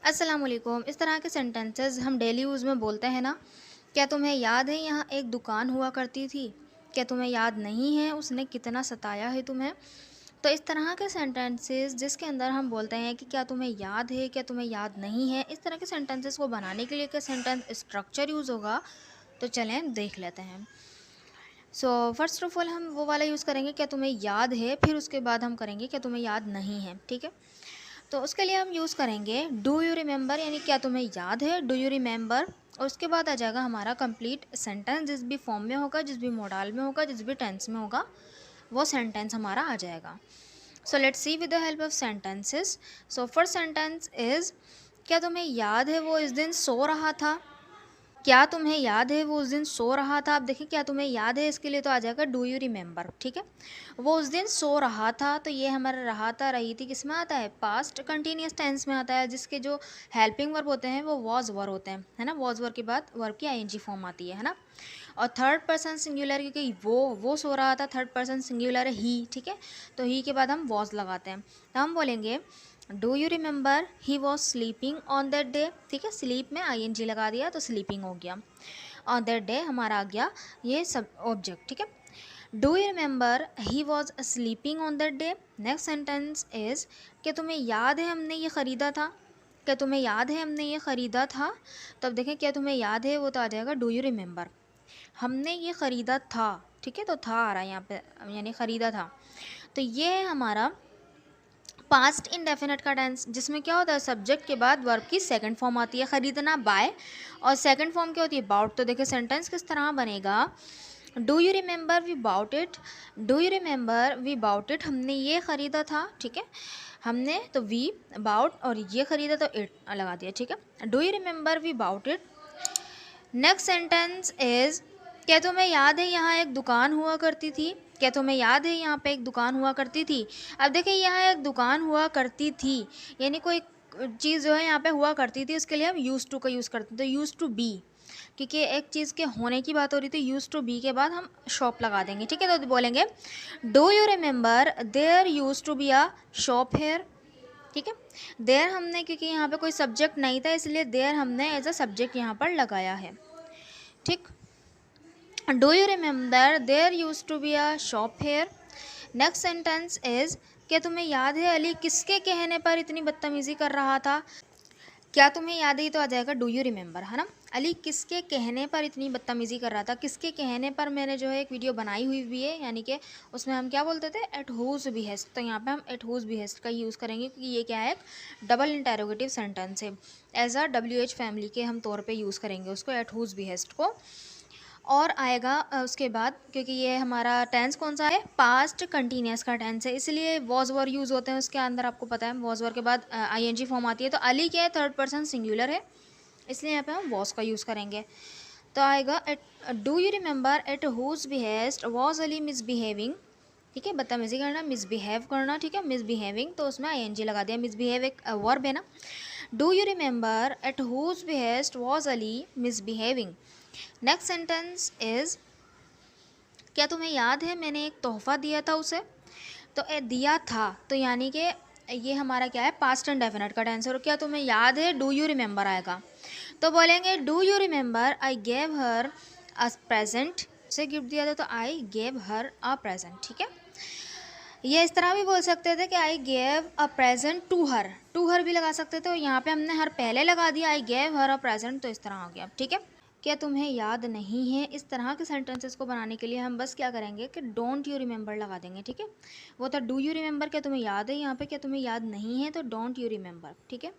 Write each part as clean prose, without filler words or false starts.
अस्सलाम वालेकुम। इस तरह के सेंटेंसेस हम डेली यूज़ में बोलते हैं ना। क्या तुम्हें याद है यहाँ एक दुकान हुआ करती थी? क्या तुम्हें याद नहीं है उसने कितना सताया है तुम्हें? तो इस तरह के सेंटेंसेस जिसके अंदर हम बोलते हैं कि क्या तुम्हें याद है, क्या तुम्हें याद नहीं है, इस तरह के सेंटेंसेस को बनाने के लिए क्या सेंटेंस स्ट्रक्चर यूज़ होगा, तो चलें देख लेते हैं। सो फर्स्ट ऑफ ऑल हम वो वाला यूज़ करेंगे क्या तुम्हें याद है, फिर उसके बाद हम करेंगे क्या तुम्हें याद नहीं है। ठीक है, तो उसके लिए हम यूज़ करेंगे डू यू रिमेंबर, यानी क्या तुम्हें याद है, डू यू रिमेंबर। और उसके बाद आ जाएगा हमारा कंप्लीट सेंटेंस, जिस भी फॉर्म में होगा, जिस भी मॉडल में होगा, जिस भी टेंस में होगा, वो सेंटेंस हमारा आ जाएगा। So let's see with the help of sentences. So first sentence is क्या तुम्हें याद है वो इस दिन सो रहा था। क्या तुम्हें याद है वो उस दिन सो रहा था। आप देखिए क्या तुम्हें याद है, इसके लिए तो आ जाएगा डू यू रिमेंबर। ठीक है, वो उस दिन सो रहा था, तो ये हमारा रहा था रही थी किस में आता है, पास्ट कंटिन्यूस टेंस में आता है, जिसके जो हेल्पिंग वर्ब होते हैं वो वॉज वर्ब होते हैं, है ना। वॉज वर्ब के बाद वर्ब की आईएनजी फॉर्म आती है ना। और थर्ड पर्सन सिंगुलर, क्योंकि वो सो रहा था, थर्ड पर्सन सिंगुलर है ही। ठीक है, तो ही के बाद हम वॉज लगाते हैं, तो हम बोलेंगे do you remember he was sleeping on that day. ठीक है, स्लीप में आईएनजी लगा दिया तो स्लीपिंग हो गया। ऑन दैट डे हमारा आ गया ये सब ऑब्जेक्ट। ठीक है, do you remember he was sleeping on that day. Next sentence is क्या तुम्हें याद है हमने ये ख़रीदा था। क्या तुम्हें याद है हमने ये ख़रीदा था। तो अब देखें क्या तुम्हें याद है, वो तो आ जाएगा डू यू रिमेंबर। हमने ये ख़रीदा था, ठीक है, तो था आ रहा है यहाँ पे, यानी ख़रीदा था। तो ये है हमारा पास्ट इंडेफिनेट का टेंस, जिसमें क्या होता है सब्जेक्ट के बाद वर्ब की सेकंड फॉर्म आती है, ख़रीदना बाय, और सेकंड फॉर्म क्या होती है बाउट। तो देखिए सेंटेंस किस तरह बनेगा, do you remember we bought it. Do you remember we bought it, हमने ये ख़रीदा था। ठीक है, हमने तो वी बाउट और ये ख़रीदा तो इट लगा दिया। ठीक है, do you remember we bought it. Next sentence is क्या तुम्हें याद है यहाँ एक दुकान हुआ करती थी। क्या तुम्हें याद है यहाँ पे एक दुकान हुआ करती थी। अब देखिए यहाँ एक दुकान हुआ करती थी, यानी कोई चीज़ जो है यहाँ पे हुआ करती थी, उसके लिए हम यूज़ टू का यूज़ करते हैं, तो यूज़ टू बी, क्योंकि एक चीज़ के होने की बात हो रही थी, यूज़ टू बी के बाद हम शॉप लगा देंगे। ठीक है, तो बोलेंगे do you remember there use to be a shop here. ठीक है, देयर हमने, क्योंकि यहाँ पे कोई सब्जेक्ट नहीं था, इसलिए देयर हमने एज अ सब्जेक्ट यहाँ पर लगाया है। ठीक, do you remember there use to be a shop here. Next sentence is क्या तुम्हें याद है अली किसके कहने पर इतनी बदतमीज़ी कर रहा था। क्या तुम्हें याद है, तो आ जाएगा डू यू रिमेंबर, है ना। अली किसके कहने पर इतनी बदतमीज़ी कर रहा था, किसके कहने पर मैंने जो है एक वीडियो बनाई हुई भी है, यानी कि उसमें हम क्या बोलते थे, एट हुज बिहेस्ट, तो यहाँ पे हम एट हुज बिहेस्ट का यूज़ करेंगे, क्योंकि ये क्या है एक डबल इंटेरोगेटिव सेंटेंस है। एज अ WH फैमिली के हम तौर पे यूज़ करेंगे उसको, एट हुज बिहेस्ट को। और आएगा उसके बाद, क्योंकि ये हमारा टेंस कौन सा है, पास्ट कंटिन्यूस का टेंस है, इसलिए वॉज वर यूज़ होते हैं उसके अंदर, आपको पता है वॉज वर के बाद आईएनजी फॉर्म आती है। तो अली क्या है, थर्ड पर्सन सिंगुलर है, इसलिए यहाँ पे हम वॉज का यूज़ करेंगे। तो आएगा at do you remember at whose behest was Ali misbehaving. ठीक है, बदतमीजी करना, मिसबिहेव करना। ठीक है, मिसबिहेविंग, तो उसमें आईएनजी लगा दिया, मिसबिहेव एक वर्ब है ना। Do you remember at whose behest was Ali misbehaving. Next sentence is क्या तुम्हें याद है मैंने एक तोहफ़ा दिया था उसे। तो दिया था, तो यानी कि ये हमारा क्या है, पास्ट एंड डेफिनेट का टेंस है। और क्या तुम्हें याद है, डू यू रिमेंबर आएगा, तो बोलेंगे do you remember I gave her a present. उसे गिफ्ट दिया था, तो I gave her a present. ठीक है, ये इस तरह भी बोल सकते थे कि I gave a present to her भी लगा सकते थे, और यहाँ पे हमने हर पहले लगा दिया, I gave her a present, तो इस तरह हो गया। ठीक है, क्या तुम्हें याद नहीं है, इस तरह के सेंटेंसेस को बनाने के लिए हम बस क्या करेंगे कि डोंट यू रिमेंबर लगा देंगे। ठीक है, वो था डू यू रिमेंबर, क्या तुम्हें याद है, यहाँ पे क्या तुम्हें याद नहीं है, तो डोंट यू रिमेंबर। ठीक है,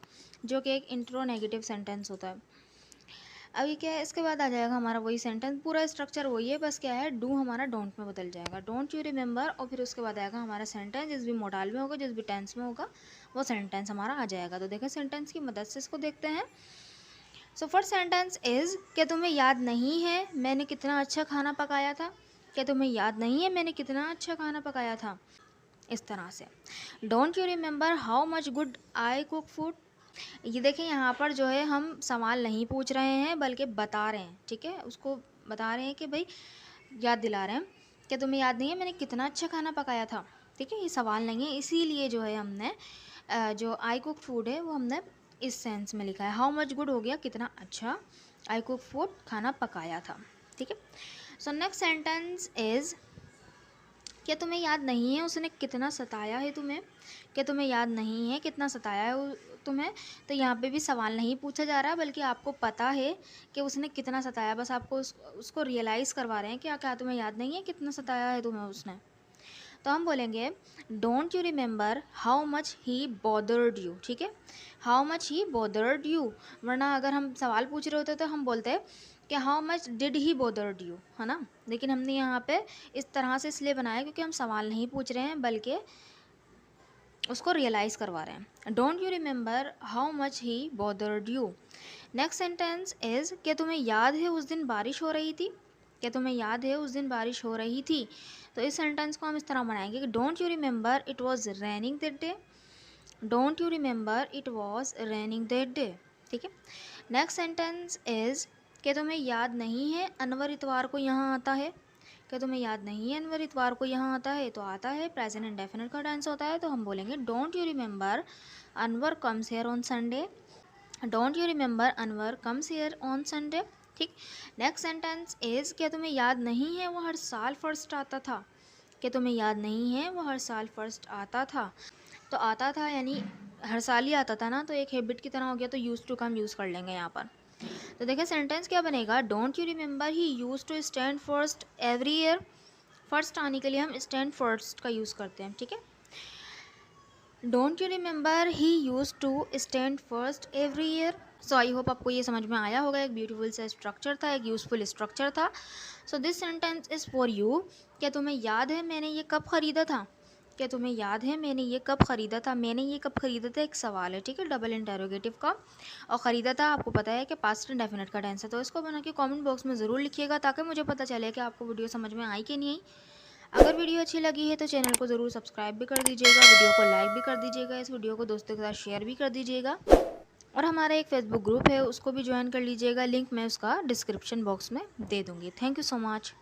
जो कि एक इंट्रो नेगेटिव सेंटेंस होता है। अभी क्या है, इसके बाद आ जाएगा हमारा वही सेंटेंस, पूरा स्ट्रक्चर वही है, बस क्या है डू हमारा डोंट में बदल जाएगा, डोंट यू रिमेंबर, और फिर उसके बाद आएगा हमारा सेंटेंस, जिस भी मॉडल में होगा, जिस भी टेंस में होगा, वो सेंटेंस हमारा आ जाएगा। तो देखें सेंटेंस की मदद से इसको देखते हैं। सो फर्स्ट सेंटेंस इज़ क्या तुम्हें याद नहीं है मैंने कितना अच्छा खाना पकाया था। क्या तुम्हें याद नहीं है मैंने कितना अच्छा खाना पकाया था, इस तरह से। Don't you remember how much good I cook food. ये देखिए यहाँ पर जो है हम सवाल नहीं पूछ रहे हैं, बल्कि बता रहे हैं। ठीक है, उसको बता रहे हैं कि भाई याद दिला रहे हैं, क्या तुम्हें याद नहीं है मैंने कितना अच्छा खाना पकाया था। ठीक है, ये सवाल नहीं है, इसीलिए जो है हमने जो आई कुक फूड है वो हमने इस सेंस में लिखा है। हाउ मच गुड हो गया कितना अच्छा, आई कुक फूड खाना पकाया था, ठीक है। सो नेक्स्ट सेंटेंस इज क्या तुम्हें याद नहीं है उसने कितना सताया है तुम्हें, क्या तुम्हें याद नहीं है कितना सताया है तुम्हें। तो यहाँ पे भी सवाल नहीं पूछा जा रहा बल्कि आपको पता है कि उसने कितना सताया, बस आपको उसको रियलाइज़ करवा रहे हैं कि क्या तुम्हें याद नहीं है कितना सताया है तुम्हें उसने। तो हम बोलेंगे don't you remember how much he bothered you, ठीक है, how much he bothered you. वरना अगर हम सवाल पूछ रहे होते तो हम बोलते कि how much did he bothered you, है ना। लेकिन हमने यहाँ पे इस तरह से इसलिए बनाया क्योंकि हम सवाल नहीं पूछ रहे हैं बल्कि उसको रियलाइज़ करवा रहे हैं। Don't you remember how much he bothered you. Next sentence is क्या तुम्हें याद है उस दिन बारिश हो रही थी, क्या तुम्हें याद है उस दिन बारिश हो रही थी। तो इस सेंटेंस को हम इस तरह बनाएंगे कि don't you remember it was raining that day, don't you remember it was raining that day, ठीक है। नेक्स्ट सेंटेंस इज़ क्या तुम्हें याद नहीं है अनवर इतवार को यहाँ आता है, क्या तुम्हें याद नहीं है अनवर इतवार को यहाँ आता है। तो आता है प्रेजेंट इंडेफिनिट का टेंस होता है, तो हम बोलेंगे don't you remember Anwar comes here on Sunday, don't you remember Anwar comes here on Sunday, ठीक। नेक्स्ट सेंटेंस इज़ क्या तुम्हें याद नहीं है वो हर साल फर्स्ट आता था, क्या तुम्हें याद नहीं है वो हर साल फर्स्ट आता था। तो आता था यानी हर साल ही आता था ना, तो एक हैबिट की तरह हो गया, तो यूज़ टू का हम यूज़ कर लेंगे यहाँ पर। तो देखिए सेंटेंस क्या बनेगा, don't you remember he use to stand first every year. First आने के लिए हम स्टैंड फर्स्ट का यूज़ करते हैं, ठीक है। Don't you remember he use to stand first every year. So I hope आपको ये समझ में आया होगा, एक ब्यूटीफुल सा स्ट्रक्चर था, एक यूज़फुल स्ट्रक्चर था। So this sentence is for you. क्या तुम्हें याद है मैंने ये कब ख़रीदा था, क्या तुम्हें याद है मैंने ये कब ख़रीदा था। मैंने ये कब ख़रीदा था एक सवाल है, ठीक है, डबल इंटरोगेटिव का। और ख़रीदा था आपको पता है कि पास्ट इंडेफिनिट का टेंस है। तो इसको बना के कमेंट बॉक्स में ज़रूर लिखिएगा ताकि मुझे पता चले कि आपको वीडियो समझ में आई कि नहीं आई। अगर वीडियो अच्छी लगी है तो चैनल को ज़रूर सब्सक्राइब भी कर दीजिएगा, वीडियो को लाइक भी कर दीजिएगा, इस वीडियो को दोस्तों के साथ शेयर भी कर दीजिएगा। और हमारा एक फेसबुक ग्रुप है उसको भी ज्वाइन कर लीजिएगा, लिंक मैं उसका डिस्क्रिप्शन बॉक्स में दे दूँगी। Thank you so much.